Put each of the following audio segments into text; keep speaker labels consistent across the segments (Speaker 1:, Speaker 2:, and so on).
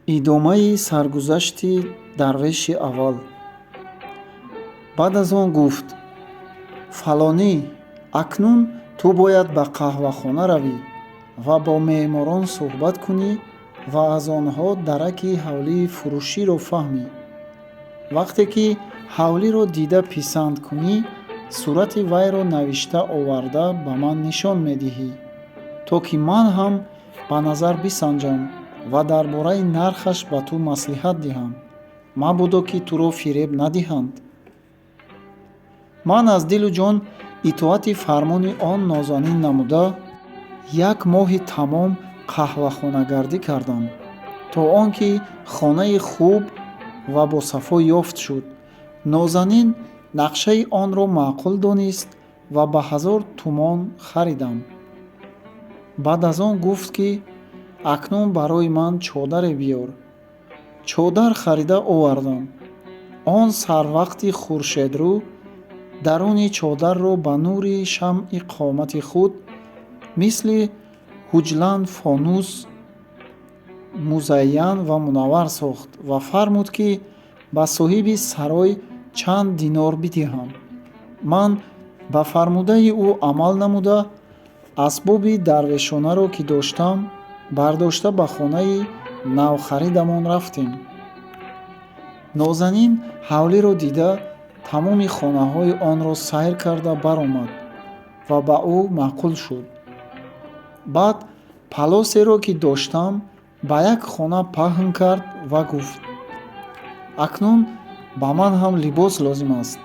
Speaker 1: идомаи саргузашти дарвеши аввал. Баъд аз он гуфт: фалонӣ, акнун ту бояд ба қаҳвахона равӣ ва бо меъморон суҳбат кунӣ ва аз онҳо дараки ҳавлии фурӯширо фаҳмӣ. вақте ки ҳавлиро дида писанд кунӣ, сурати вайро навишта оварда ба ман нишон медиҳӣ, то ки ман ҳам ба назар бисанҷам ва дар бораи нархаш ба ту маслиҳат диҳам, мабодо ки туро фиреб надиҳанд. ман аз дилу ҷон итоати фармони он нозанин намуда, 1 моҳи тамом қаҳвахонагардӣ кардам, то он ки хонаи хуб ва босафо ёфт шуд. нозанин нақшаи онро маъқул донист ва ба 1000 тумон харидам. баъд аз он гуфт ки акнун барои ман чодаре биёр. чодар харида овардам. он сарвақти хуршедрӯ даруни чодарро ба нури шамъи қомати худ мисли ҳуҷлан фонус музайян ва мунаввар сохт ва фармуд ки ба соҳиби сарой чанд динор бидиҳам. ман ба фармудаи ӯ амал намуда, асбоби дарвешонаро ки доштам бардошта ба хонаи навхаридамон рафтем. нозанин ҳавлиро дида тамоми хонаҳои онро сайр карда баромад ва ба ӯ маъқул шуд. баъд палосеро ки доштам ба як хона паҳн кард ва гуфт: акнун ба ман ҳам либос лозим аст.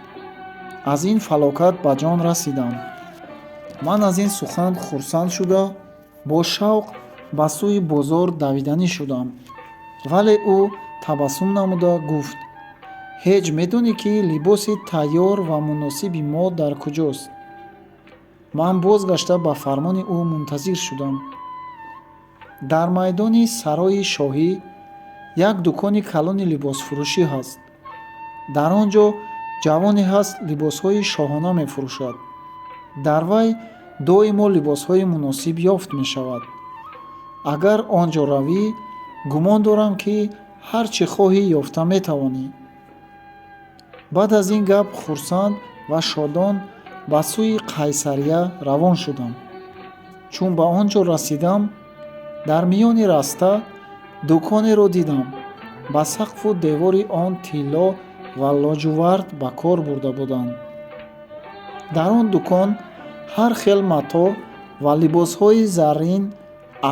Speaker 1: аз ин фалокат ба ҷон расидам. ман аз ин сухан хурсанд шуда бо шавқ ба сӯи бозор давиданӣ шудам, вале ӯ табассум намуда гуфт: ҳеҷ медонӣ ки либоси тайёр ва муносиби мо дар куҷост? ман бозгашта ба фармони ӯ мунтазир шудам. дар майдони сарои шоҳӣ як дукони калони либосфурӯшӣ ҳаст. дар он ҷо ҷавоне ҳаст, либосҳои шоҳона мефурӯшад. дар вай доимо либосҳои муносиб ёфт мешавад. агар он ҷо равӣ, гумон дорам ки ҳар чӣ хоҳӣ ёфта метавонӣ. баъд аз ин гап хурсанд ва шодон ба сӯи Қайсария равон шудам. чун ба он ҷо расидам, дар миёни раста дуконеро дидам. ба сақфу девори он тилло ва лоҷувард ба кор бурда буданд. дар он дукон ҳар хел матоъ ва либосҳои заррин,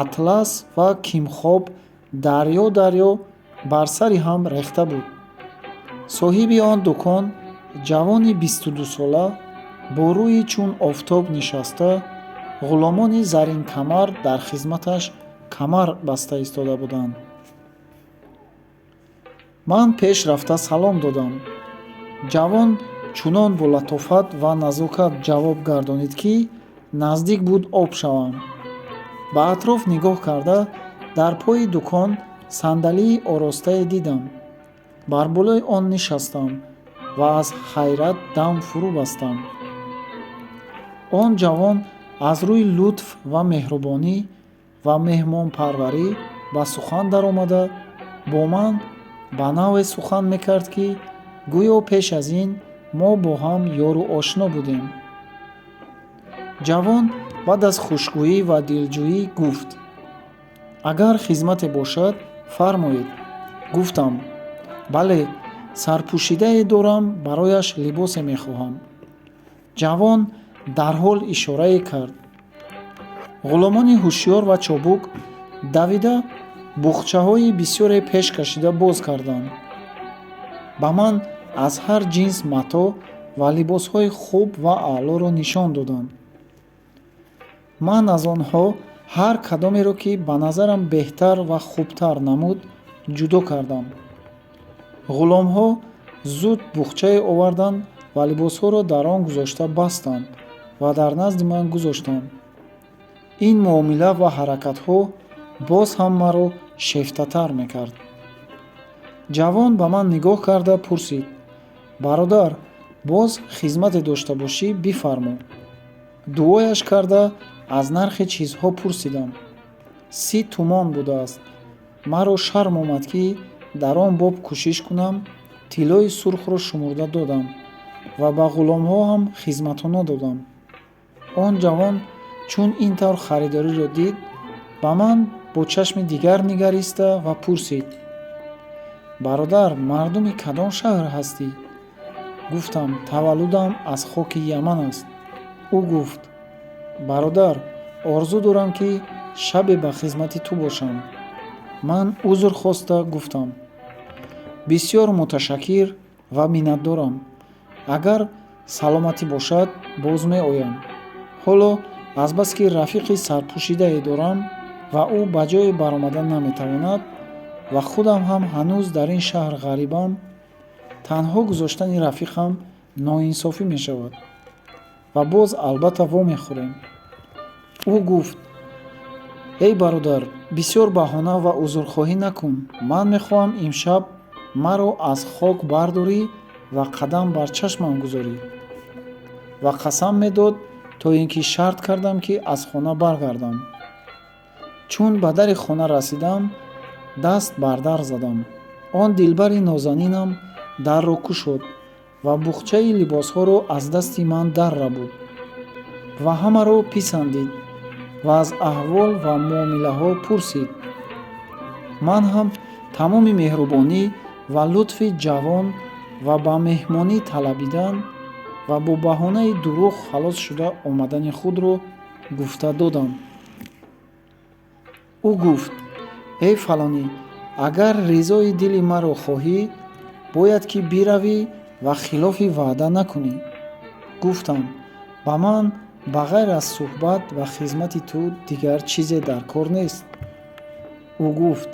Speaker 1: атлас ва кимхоб дарьё дарьё бар сари ҳам рехта буд. соҳиби он дукон, ҷавони 22-сола, бо рӯи чун офтоб нишаста, ғуломони зарринкамар дар хизматаш камар баста истода буданд. ман пеш рафта салом додам. ҷавон чунон бо латофат ва назокат ҷавоб гардонид ки наздик буд об шавам. ба атроф нигоҳ карда дар пои дукон сандалии оростае дидам. бар болои он нишастам ва аз ҳайрат дам фурӯ бастам. он ҷавон аз рӯи лутф ва меҳрубонӣ ва меҳмонпарварӣ ба сухан даромада, бо ман ба навъе сухан мекард ки гӯё пеш аз ин мо бо ҳам ёру ошно будем. ҷавон баъд аз хушгӯӣ ва дилҷӯӣ гуфт: агар хизмате бошад, фармоед. гуфтам: бале, сарпӯшидае дорам, барояш либосе мехоҳам. ҷавон дарҳол ишорае кард. ғуломони ҳушёр ва чобук давида буғчаҳои бисёре пеш кашида боз карданд. ба ман аз ҳар ҷинс матоъ ва либосҳои хуб ва аълоро нишон доданд. ман аз онҳо ҳар кадомеро ки ба назарам беҳтар ва хубтар намуд, ҷудо кардам. ғуломҳо зуд буғчае оварданд ва либосҳоро дар он гузошта бастанд ва дар назди ман гузоштанд. ин муомила ва ҳаракатҳо боз ҳам маро шефтатар мекард. ҷавон ба ман нигоҳ карда пурсид: бародар, боз хизмате дошта бошӣ, бифармо. дуояш карда аз нархи чизҳо пурсидам. 30 тумон будааст. маро шарм омад, ки дар он боб кӯшиш кунам тиллои сурхро шумурда додам ва ба ғуломҳо ҳам хизматона додам. Он ҷавон чун ин тавр харидориро дид, ба ман бо чашми дигар нигариста ва пурсид: бародар, мардуми кадом шаҳр ҳастӣ? Гуфтам: таваллудам аз хоки Яман аст. Ӯ гуфт: бародар, орзу дорам, ки шабе ба хизмати ту бошам. Ман узр хоста гуфтам: бисёр муташаккир ва миннатдорам. Агар саломатӣ бошад, боз меоям. ҳоло азбаски рафиқи сарпӯшидае дорам ва ӯ ба ҷое баромадан наметавонад ва худам ҳам ҳанӯз дар ин шаҳр ғарибам, танҳо гузоштани рафиқам ноинсофӣ мешавад ва боз албатта вомехӯрем. ӯ гуфт: эй бародар, бисёр баҳона ва узрхоҳӣ накун. Ман мехоҳам имшаб маро аз хок бардорӣ ва қадам бар чашмам гузорӣ. Ва қасам медод, то ин ки шарт кардам, ки аз хона баргардам. Чун ба дари хона расидам, даст бар дар задам. Он дилбари нозанинам дарро кушод ва буғчаи либосҳоро аз дасти ман дарра буд ва ҳамаро писандид ва аз аҳвол ва муомилаҳо пурсид. Ман ҳам тамоми меҳрубонӣ ва лутфи ҷавон ва ба меҳмонӣ талабидан ва бо баҳонаи дурӯғ халос шуда омадани худро гуфта додам. ӯ гуфт: эй фалонӣ, агар ризои дили маро хоҳӣ, бояд ки биравӣ ва хилофи ваъда накунӣ. Гуфтам: ба ман ба ғайр аз суҳбат ва хизмати ту дигар чизе дар кор нест. ӯ гуфт: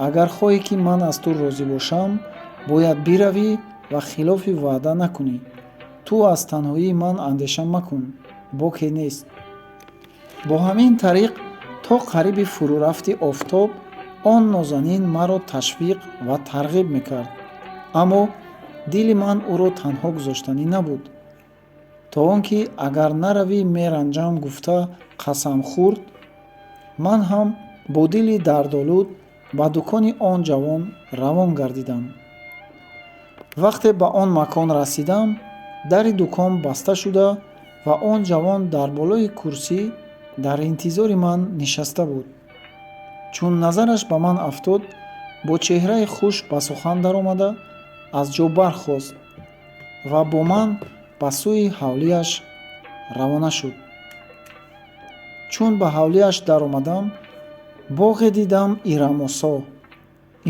Speaker 1: агар хоҳӣ, ки ман аз ту розӣ бошам, бояд биравӣ ва хилофи ваъда накунӣ. ту аз танҳоии ман андеша макун, боке нест. Бо ҳамин тариқ то қариби фурурафти офтоб он нозанин маро ташвиқ ва тарғиб мекард, аммо дили ман ӯро танҳо гузоштанӣ набуд, то он ки агар наравӣ меранҷам гуфта қасам хӯрд. Ман ҳам бо дили дардолуд ба дукони он ҷавон равон гардидам. вақте ба он макон расидам, дари дукон баста шуда ва он ҷавон дар болои курсӣ дар интизори ман нишаста буд. чун назараш ба ман афтод, бо чеҳраи хуш ба сухан даромада аз ҷо бархост ва бо ман ба сӯи ҳавлияш равона шуд. чун ба ҳавлияш даромадам, боғе дидам ирамосо,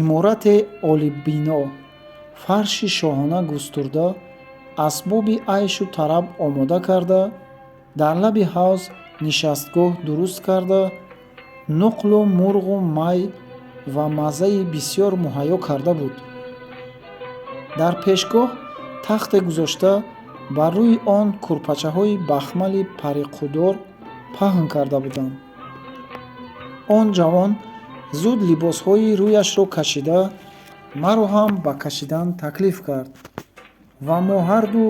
Speaker 1: иморате олибино, фарши шоҳона густурда, асбоби айшу тараб омода карда, дар лаби ҳавз нишастгоҳ дуруст карда, нуқлу мурғу май ва маззаи бисёр муҳайё карда буд. дар пешгоҳ тахте гузошта, бар рӯи он курпачаҳои бахмали париқудор паҳн карда буданд. он ҷавон зуд либосҳои рӯяшро кашида, маро ҳам ба кашидан таклиф кард ва мо ҳарду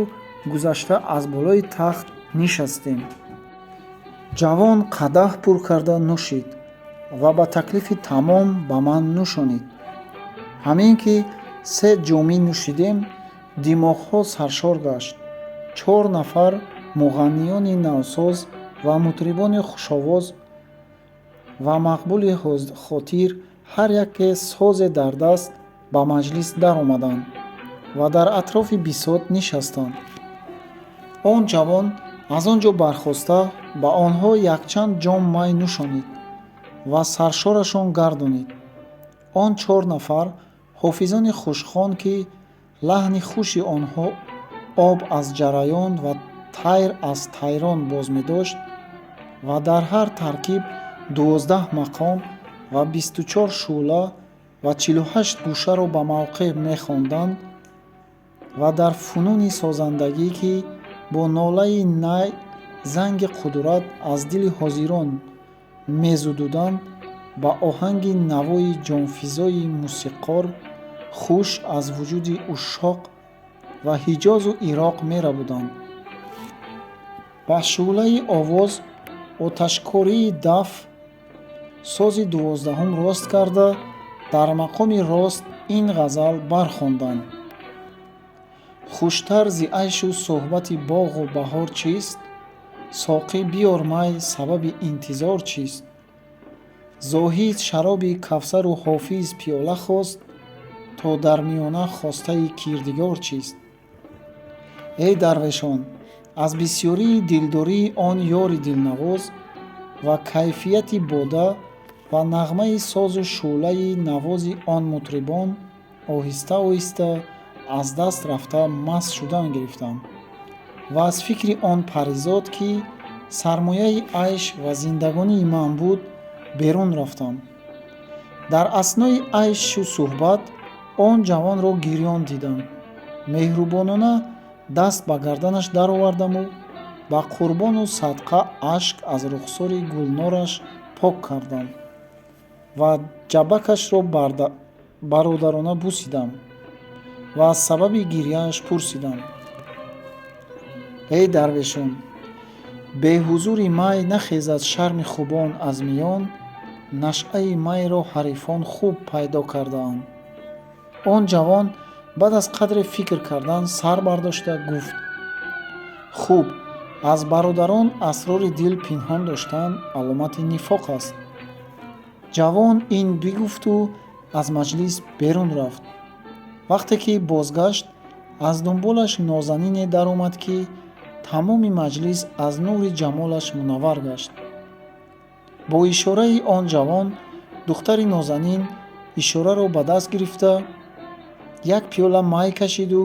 Speaker 1: гузашта аз болои тахт нишастем. ҷавон қадаҳ пур карда нӯшид ва ба таклифи тамом ба ман нӯшонид. ҳамин ки 3 ҷоми нӯшидем, димоғҳо саршор гашт. 4 нафар муғанниёни навсоз ва мутрибони хушовоз ва мақбули хотир, ҳар яке созе дар даст, ба маҷлис даромаданд ва дар атрофи бисот нишастанд. он ҷавон аз он ҷо бархоста ба онҳо якчанд ҷом май нӯшонид ва саршорашон гардонид. он 4 нафар ҳофизони хушхон, ки лаҳни хуши онҳо об аз ҷараён ва тайр аз тайрон боз медошт ва дар ҳар таркиб 12 мақом ва 24 шӯъла ва 48 гӯшаро ба мавқеъ мехонданд ва дар фунуни созандагӣ, ки бо нолаи най занги қудурат аз дили ҳозирон мезудуданд, ба оҳанги навои ҷонфизои мусиқор хуш аз вуҷуди ушшоқ ва ҳиҷозу ироқ мерабуданд. ба шӯълаи овоз, оташкории даф, сози 12 рост карда дар мақоми рост ин ғазал бархонданд: хуштар зи айшу суҳбати боғу баҳор чист? соқӣ биёр май, сабаби интизор чист? зоҳид шароби кавсару ҳофиз пиёла хост, то дар миёна хостаи кирдигор чист? Эй дарвешон, аз бисёрии дилдории он ёри дилнавоз ва кайфияти бода ва нағмаи созу шӯълаи навози он мутрибон оҳиста оҳиста аз даст рафта маст шудан гирифтам ва аз фикри он паризод, ки сармояи айш ва зиндагонии ман буд, берун рафтам. дар аснои айшу суҳбат он ҷавонро гирён дидам. меҳрубонона даст ба гарданаш даровардаму ба қурбону садқа ашк аз рухсори гулнораш пок кардам ва ҷабакашро бародарона бусидам ва аз сабаби гирьяаш пурсидам: эй дарвешон, беҳузури май нахезад шарми хубон аз миён, нашъаи майро ҳарифон хуб пайдо кардаанд. он ҷавон баъд аз қадре фикр кардан сар бардошта гуфт: хуб, аз бародарон асрори дил пинҳон доштан аломати нифоқ аст. ҷавон ин бигуфту аз маҷлис берун рафт. вақте ки бозгашт, аз дунболаш нозанине даромад, ки тамоми маҷлис аз нури ҷамолаш мунаввар гашт. бо ишораи он ҷавон духтари нозанин ишораро ба даст гирифта як пиёла май кашиду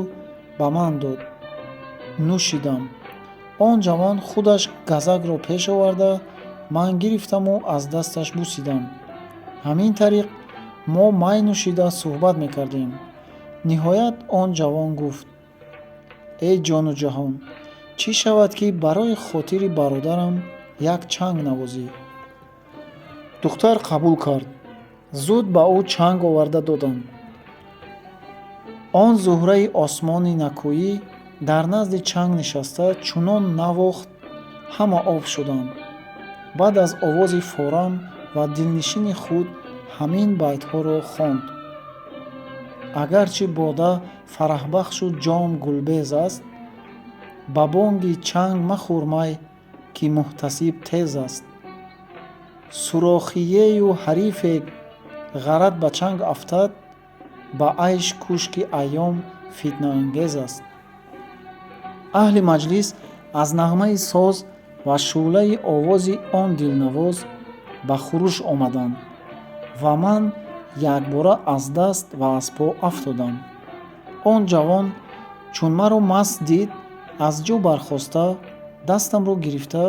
Speaker 1: ба ман дод. нӯшидам. он ҷавон худаш газакро пеш оварда, ман гирифтаму аз дасташ бусидам. ҳамин тариқ мо май нӯшида суҳбат мекардем. ниҳоят он ҷавон гуфт: эй ҷону ҷаҳон, чӣ шавад, ки барои хотири бародарам як чанг навозӣ? духтар қабул кард. зуд ба ӯ чанг оварда додам. он зуҳраи осмони накӯӣ дар назди чанг нишаста чунон навохт, ҳама об шуданд. баъд аз овози форам ва дилнишини худ ҳамин байтҳоро хонд: агарчи бода фараҳбахшу ҷом гулбез аст, ба бонги чанг махӯр май, ки муҳтасиб тез аст. сурохиею ҳарифе ғарат ба чанг афтад, ба айш кӯш, ки айём фитнаангез аст. аҳли маҷлис аз нағмаи соз ва шӯълаи овози он дилнавоз ба хуруш омаданд ва ман якбора аз даст ва аз по афтодам. он ҷавон чун маро маст дид, аз ҷо бархоста дастамро гирифта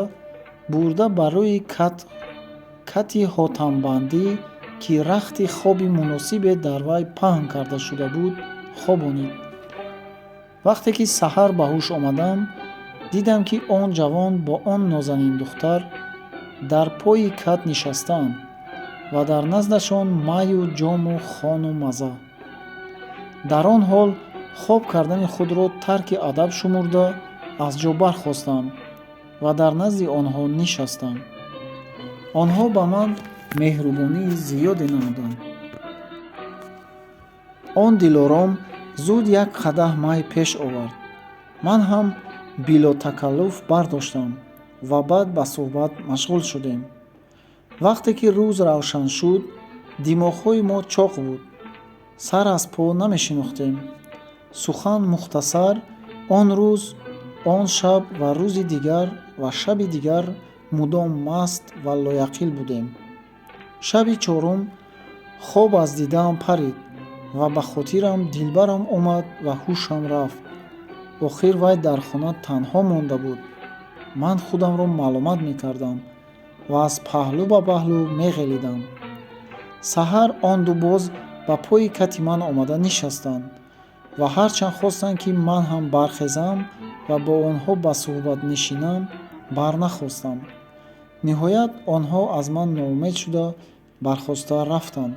Speaker 1: бурда ба рӯи кати ҳотамбандӣ, ки рахти хоби муносибе дар вай паҳн карда шуда буд, хобонид. вақте ки саҳар ба ҳуш омадам, дидам, ки он ҷавон бо он нозанин духтар дар пои кат нишастаанд ва дар наздашон маю ҷому хону маза. дар он ҳол хоб кардани худро тарки адаб шумурда аз ҷо бархостам ва дар назди онҳо нишастам. онҳо ба ман меҳрубонии зиёде намуданд. он дилором зуд як қадаҳ май пеш овард. ман ҳам билотакаллуф бардоштам ва баъд ба суҳбат машғул шудем. вақте ки рӯз равшан шуд, димоғҳои мо чоқ буд. сар аз по намешинохтем. сухан мухтасар, он рӯз, он шаб ва рӯзи дигар ва шаби дигар мудом маст ва лояқил будем. шаби чорум хоб аз дидаам парид ва ба хотирам дилбарам омад ва ҳушам рафт. охир вай дар хона танҳо монда буд. ман худамро маломат мекардам ва аз паҳлӯ ба паҳлӯ меғелидам. саҳар он ду боз ба пои кати ман омада нишастанд ва ҳарчанд хостанд, ки ман ҳам бархезам ва бо онҳо ба суҳбат нишинам, барнахостам. ниҳоят онҳо аз ман ноумед шуда бархоста рафтанд.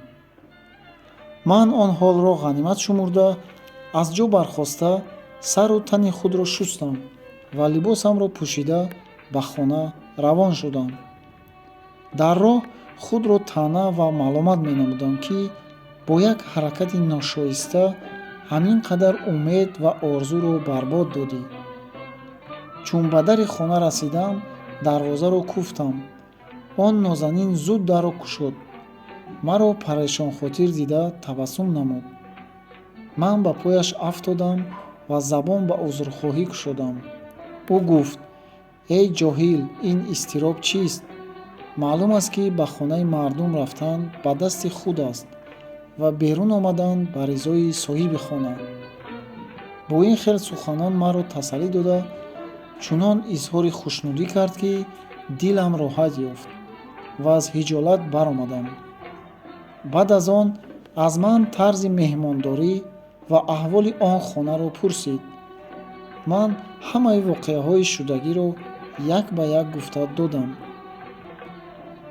Speaker 1: ман он ҳолро ғанимат шумурда, аз ҷо бархоста сару тани худро шустам ва либосамро пӯшида ба хона равон шудам. дар роҳ худро таъна ва маломат менамудам, ки бо як ҳаракати ношоиста ҳамин қадар умед ва орзуро барбод додӣ. Чун ба дари хона расидам, дарвозаро куфтам. Он нозанин зуд дарро кушод. маро парешонхотир дида табассум намуд. ман ба пояш афтодам ва забон ба узрхоҳӣ кушодам. ӯ гуфт: эй ҷоҳил, ин изтироб чист? маълум аст ки ба хонаи мардум рафтан ба дасти худ аст ва берун омадан ба ризои соҳиби хона. бо ин хел суханон маро тасаллӣ дода чунон изҳори хушнудӣ кард, ки дилам роҳат ёфт ва аз ҳиҷолат баромадам. баъд аз он аз ман тарзи меҳмондорӣ ва аҳволи он хонаро пурсид. ман ҳамаи воқеаҳои шудагиро як ба як гуфта додам.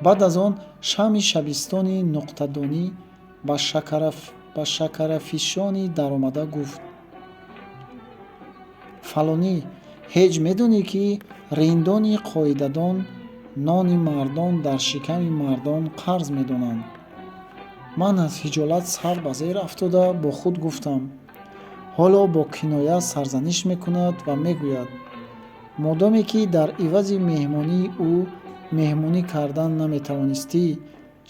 Speaker 1: баъд аз он шамъи шабистони нуқтадонӣ ба шакарафишони даромада гуфт: фалонӣ, ҳеҷ медонӣ, ки риндони қоидадон нони мардон дар шиками мардон қарз медонанд? ман аз ҳиҷолат сар ба зер афтода бо худ гуфтам. ҳоло бо киноя сарзаниш мекунад ва мегӯяд: модоме ки дар ивази меҳмонии ӯ меҳмонӣ кардан наметавонистӣ,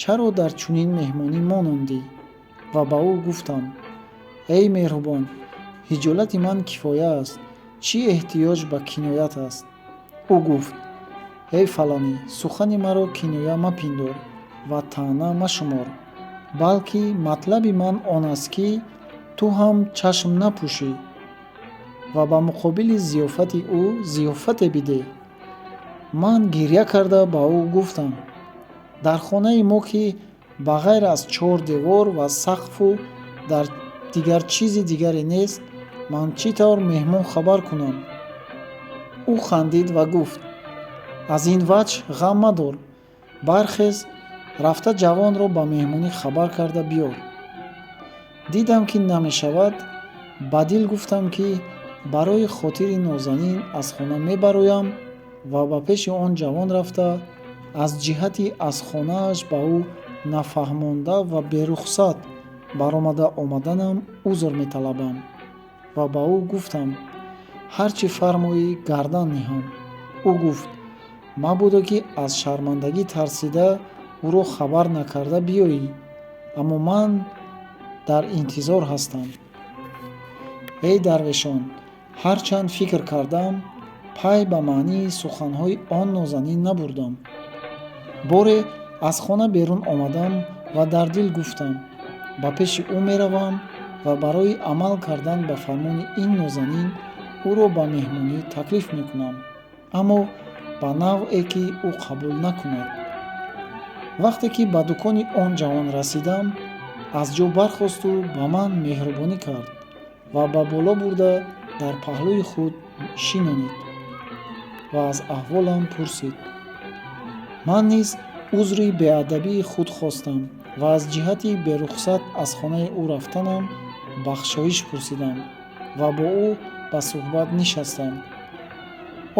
Speaker 1: чаро дар чунин меҳмонӣ монондӣ? ва ба ӯ гуфтам: эй меҳрубон, ҳиҷолати ман кифоя аст, чӣ эҳтиёҷ ба киноят аст? ӯ гуфт: эй фалонӣ, сухани маро киноя мапиндор ва таъна машумор, балки матлаби ман он аст, ки ту ҳам чашм напӯшӣ ва ба муқобили зиёфати ӯ зиёфате бидеҳ. ман гирья карда ба ӯ гуфтам: дар хонаи мо, ки ба ғайр аз 4 девор ва сақфу дар дигар чизи дигаре нест, ман чӣ тавр меҳмон хабар кунам? ӯ хандид ва гуфт: аз ин ваҷҳ ғам мадор, бархез, рафта ҷавонро ба меҳмонӣ хабар карда биёр. дидам, ки намешавад, ба дил гуфтам, ки барои хотири нозанин аз хона мебароям ва ба пеши он ҷавон рафта, аз ҷиҳати аз хонааш ба ӯ нафаҳмонда ва берухсат баромада омаданам узр металабам ва ба ӯ гуфтам: ҳар чӣ фармоӣ гардан ниҳам. ӯ гуфт: мабодо ки аз шармандагӣ тарсида ӯро хабар накарда биёӣ, аммо ман дар интизор ҳастам. эй дарвешон, ҳарчанд фикр кардам, пай ба маънии суханҳои он нозанин набурдам. боре аз хона берун омадам ва дар дил гуфтам: ба пеши ӯ меравам ва барои амал кардан ба фармони ин нозанин ӯро ба меҳмонӣ таклиф мекунам, аммо ба навъе, ки ӯ қабул накунад. вақте ки ба дукони он ҷавон расидам, аз ҷо бархосту ба ман меҳрубонӣ кард ва ба боло бурда дар паҳлӯи худ шинонид ва аз аҳволам пурсид. ман низ узри беадабии худ хостам ва аз ҷиҳати берухсат аз хонаи ӯ рафтанам бахшоиш пурсидам ва бо ӯ ба суҳбат нишастам.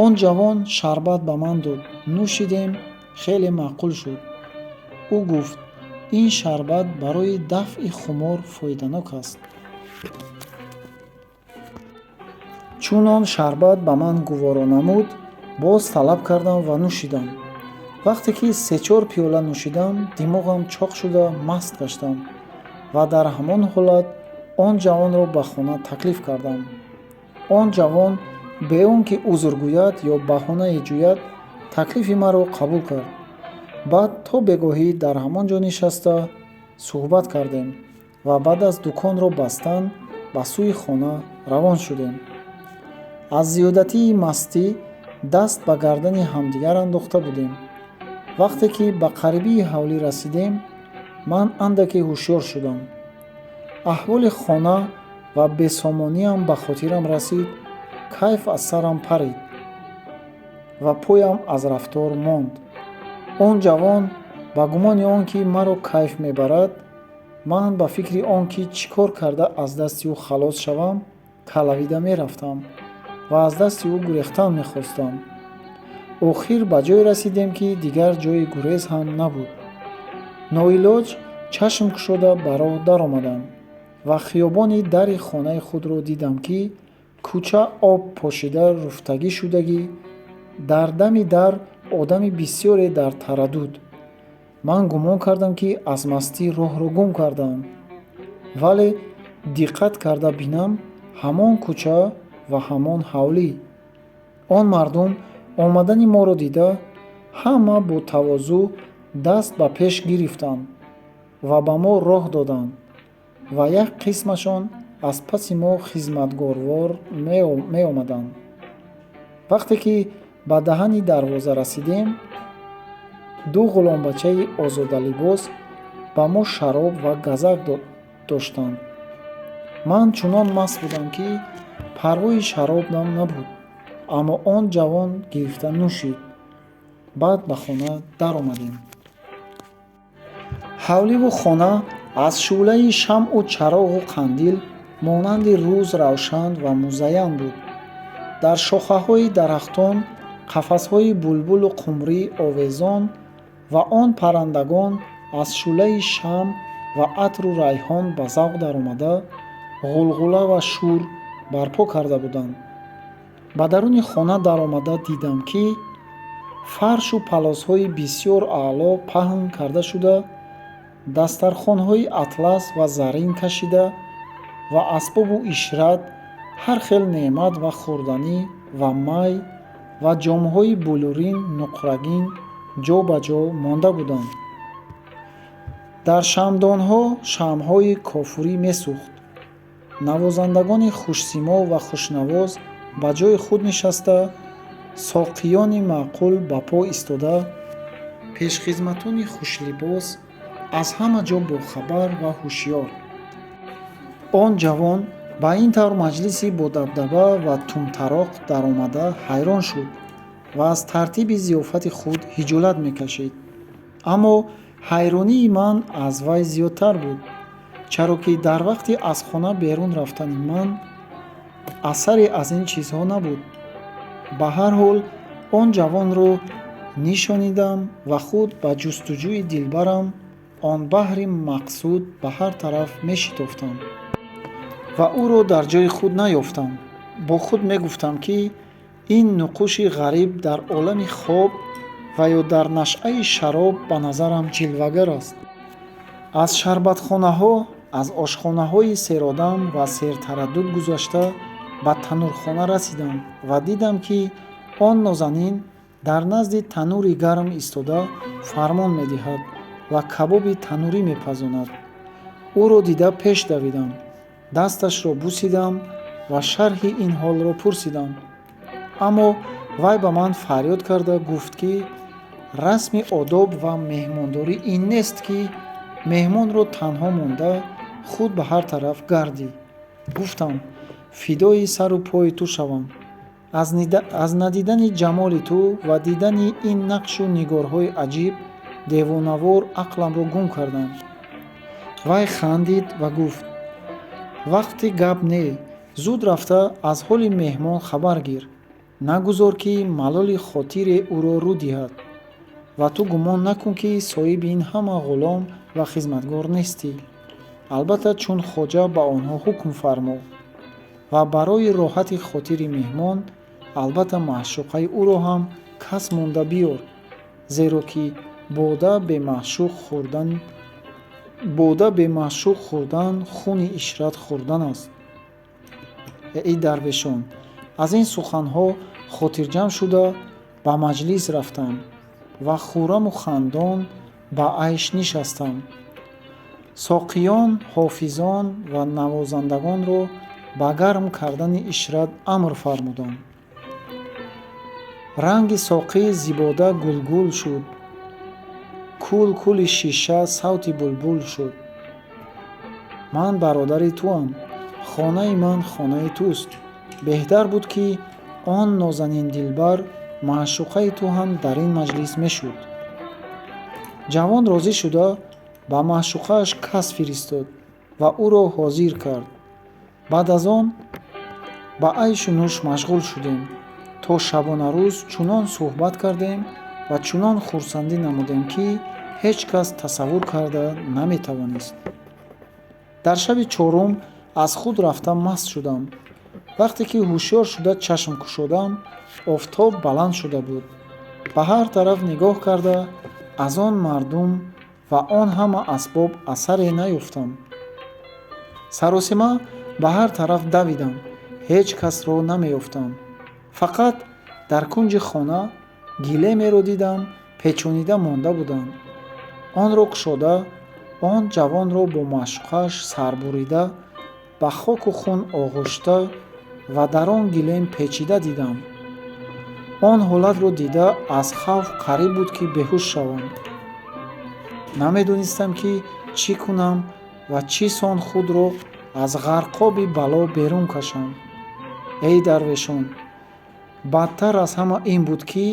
Speaker 1: он ҷавон шарбат ба ман дод, нӯшидем, хеле маъқул шуд. ӯ гуфт: ин шарбат барои дафъи хумор фоиданок аст. чун он шарбат ба ман гувора намуд, боз талаб кардам ва нӯшидам. вақте ки 3-4 пиёла нӯшидам, димоғам чоқ шуда маст гаштам ва дар ҳамон ҳолат он ҷавонро ба хона таклиф кардам. он ҷавон бе он ки узр гӯяд ё баҳонае ҷӯяд, таклифи маро қабул кард. баъд то бегоҳӣ дар ҳамон ҷо нишаста суҳбат кардем ва баъд аз дуконро бастан ба сӯи хона равон шудем. аз зиёдатии мастӣ даст ба гардани ҳамдигар андохта будем. вақте ки ба қарибии ҳавлӣ расидем, ман андаке ҳушёр шудам. аҳволи хона ва бесомониам ба хотирам расид. кайф аз сарам парид ва поям аз рафтор монд. он ҷавон ба гумони он ки маро кайф мебарад, ман ба фикри он ки чӣ кор карда аз дасти ӯ халос шавам, калавида мерафтам ва аз дасти ӯ гурехтан мехостам. охир ба ҷое расидем, ки дигар ҷои гурез ҳам набуд. ноилоҷ чашм кушода ба роҳ даромадам ва хиёбони дари хонаи худро дидам, ки кӯча об пошида руфтагӣ шудагӣ. Дар дами дар одами бисёре дар тараддуд. Ман гумон кардам, ки аз мастӣ роҳро гум кардаам, вале диққат карда бинам, ҳамон кӯча ва ҳамон ҳавлӣ. Он мардум омадани моро дида, ҳама бо тавозӯ даст ба пеш гирифтанд ва ба мо роҳ доданд ва як қисмашон аз паси мо хизматгорвор меомаданд. вақте ки ба даҳани дарвоза расидем, ду ғуломбачаи озодалибос ба мо шароб ва газак доштанд. ман чунон маст будам, ки парвои шаробам набуд, аммо он ҷавон гирифта нӯшид. баъд ба хона даромадем. ҳавливу хона аз шӯълаи шамъу чароғу қандил монанди рӯз равшан ва музайян буд. дар шохаҳои дарахтон қафасҳои булбулу қумрӣ овезон ва он паррандагон аз шӯълаи шамъ ва атру райҳон ба завқ даромада ғулғула ва шӯр барпо карда буданд. ба даруни хона даромада дидам, ки фаршу палосҳои бисёр аъло паҳн карда шуда, дастархонҳои атлас ва заррин кашида ва асбобу ишрат, ҳар хел неъмат ва хӯрданӣ ва май ва ҷомҳои блурин нуқрагин ҷо ба ҷо монда буданд. дар шамъдонҳо шамъҳои кофурӣ месӯхт. навозандагони хушсимо ва хушнавоз ба ҷои худ нишаста, соқиёни маъқул ба по истода, пешхизматони хушлибос аз ҳама ҷо бохабар ва ҳушёр. он ҷавон ба ин тавр маҷлиси бодабдаба ва тумтароқ даромада ҳайрон шуд ва аз тартиби зиёфати худ ҳиҷолат мекашид. аммо ҳайронии ман аз вай зиёдтар буд, чаро ки дар вақти аз хона берун рафтани ман асаре аз ин чизҳо набуд. ба ҳар ҳол он ҷавонро нишонидам ва худ ба ҷустуҷӯи дилбарам, он баҳри мақсуд, ба ҳар тараф мешитофтам ва ӯро дар ҷои худ наёфтам. бо худ мегуфтам, ки ин нуқуши ғариб дар олами хоб ва ё дар нашъаи шароб ба назарам ҷилвагар аст. аз шарбатхонаҳо, аз ошхонаҳои серодам ва сертараддуд гузашта ба танӯрхона расидам ва дидам, ки он нозанин дар назди танӯри гарм истода фармон медиҳад ва кабоби танӯрӣ мепазонад. ӯро дида пеш давидам, дасташро бусидам ва шарҳи ин ҳолро пурсидам. аммо вай ба ман фарёд карда гуфт, ки расми одоб ва меҳмондорӣ ин нест, ки меҳмонро танҳо монда худ ба ҳар тараф гардӣ. гуфтам, фидои сару пои ту шавам. аз надидани ҷамоли ту ва дидани ин нақшу нигорҳои аҷиб девонавор ақламро гум кардам. вай хандид ва гуфт, вақти гап не, зуд рафта аз ҳоли меҳмон хабар гир. нагузор, ки малоли хотире ӯро рӯ диҳад ва ту гумон накун, ки соҳиби ин ҳама ғулом ва хизматгор нестӣ. албатта чун хоҷа ба онҳо ҳукм фармо ва барои роҳати хотири меҳмон албатта маъшуқаи ӯро ҳам кас монда биёр, зеро ки бода бемаъшуқ хӯрдан хуни ишрат хӯрдан аст. эй дарвешон, аз ин суханҳо хотирҷамъ шуда ба маҷлис рафтам ва хӯраму хандон ба айш нишастам. соқиён, ҳофизон ва навозандагонро ба гарм кардани ишрат амр фармудам. ранги соқӣ зибода гулгул шуд, кӯли шиша савти булбул шуд. ман бародари туам, хонаи ман хонаи туст. беҳтар буд, ки он нозанин дилбар маъшуқаи ту ҳам дар ин маҷлис мешуд. ҷавон розӣ шуда ба маъшуқааш кас фиристод ва ӯро ҳозир кард. баъд аз он ба айшу нӯш машғул шудем, то шабонарӯз чунон суҳбат кардем ва чунон хурсандӣ намудем, ки ҳеҷ кас тасаввур карда наметавонист. дар шаби чорум аз худ рафта маст шудам. вақте ки ҳушёр шуда чашм кушодам, офтоб баланд шуда буд. ба ҳар тараф нигоҳ карда аз он мардум ва он ҳама асбоб асаре наёфтам. саросима ба ҳар тараф давидам, ҳеҷ касро намеёфтам. фақат дар кунҷи хона гилемеро дидам, печонида монда буданд. онро кушода, он ҷавонро бо машқаш сарбурида, ба хоку хун оғӯшта ва дар он гилем печида дидам. он ҳолатро дида аз хавф қариб буд ки беҳуш шавам. намедонистам ки чӣ кунам ва чӣ сон худро аз ғарқоби бало берун кашам. эй дарвешон, бадтар аз ҳама ин буд ки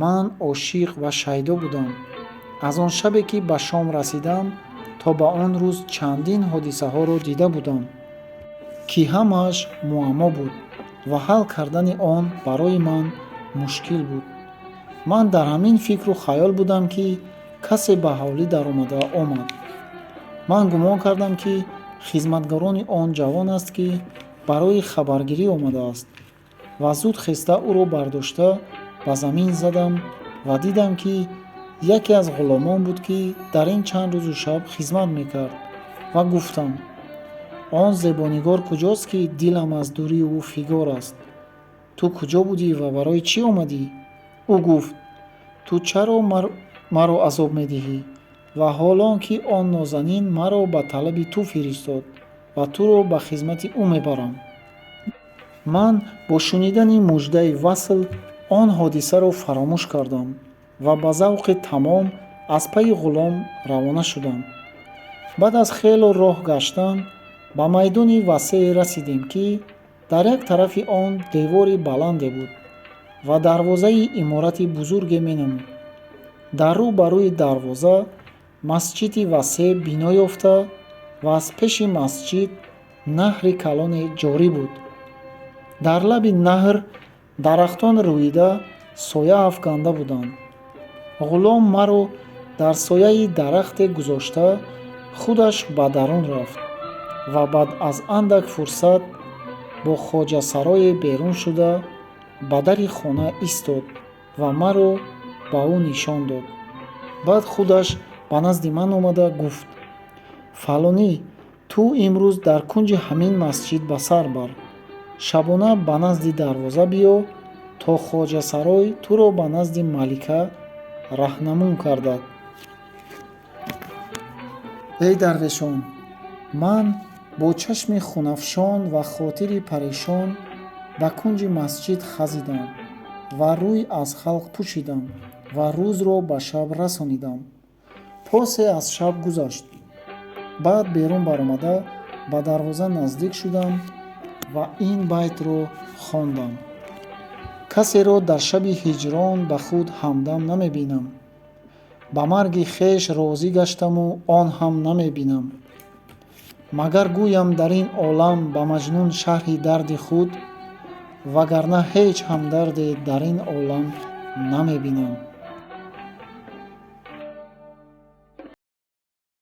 Speaker 1: ман ошиқ ва шайдо будам. аз он шабе ки ба шом расидам то ба он рӯз чандин ҳодисаҳоро дида будам, ки ҳамааш муаммо буд ва ҳал кардани он барои ман мушкил буд. ман дар ҳамин фикру хаёл будам ки касе ба ҳавлӣ даромада омад. ман гумон кардам ки хизматгарони он ҷавон аст ки барои хабаргирӣ омадааст ва зуд хеста ӯро бардошта ба замин задам ва дидам ки яке аз ғуломон буд ки дар ин чанд рӯзу шаб хизмат мекард ва гуфтам: он зебонигор куҷост ки дилам аз дурии ӯ фигор аст? ту куҷо будӣ ва барои чӣ омадӣ? ӯ гуфт: ту чаро маро азоб медиҳӣ ва ҳолон ки он нозанин маро ба талаби ту фиристод ва туро ба хизмати ӯ мебарам. ман бо шунидани муждаи васл он ҳодисаро фаромӯш кардам ва ба завқи тамом аз пайи ғулом равона шудам. баъд аз хело роҳ гаштан ба майдони васеъе расидем ки дар як тарафи он девори баланде буд ва дарвозаи иморати бузурге менамуд. дар рӯ ба рӯи дарвоза масҷиди васеъ бино ёфта ва аз пеши масҷид наҳри калоне ҷорӣ буд. дар лаби наҳр дарахтон рӯида соя афканда буданд. ғулом маро дар сояи дарахте гузошта худаш ба дарун рафт ва баъд аз андак фурсат бо хоҷасарое берун шуда ба дари хона истод ва маро ба ӯ нишон дод. баъд худаш ба назди ман омада гуфт: фалонӣ, ту имрӯз дар кунҷи ҳамин масҷид ба сар бар. шабона ба назди дарвоза биё, то хоҷасарой туро ба назди малика раҳнамун гардад. эй дарвешон, ман бо чашми хунафшон ва хотири парешон ба кунҷи масҷид хазидам ва рӯй аз халқ пӯшидам ва рӯзро ба шаб расонидам. посе аз шаб гузашт. баъд берун баромада ба дарвоза наздик шудам ва ин байтро хондам: касеро дар шаби ҳиҷрон ба худ ҳамдам намебинам. ба марги хеш розӣ гаштаму он ҳам намебинам. магар гӯям дар ин олам ба маҷнун шарҳи дарди худ, вагарна ҳеҷ ҳамдарде дар ин олам намебинам.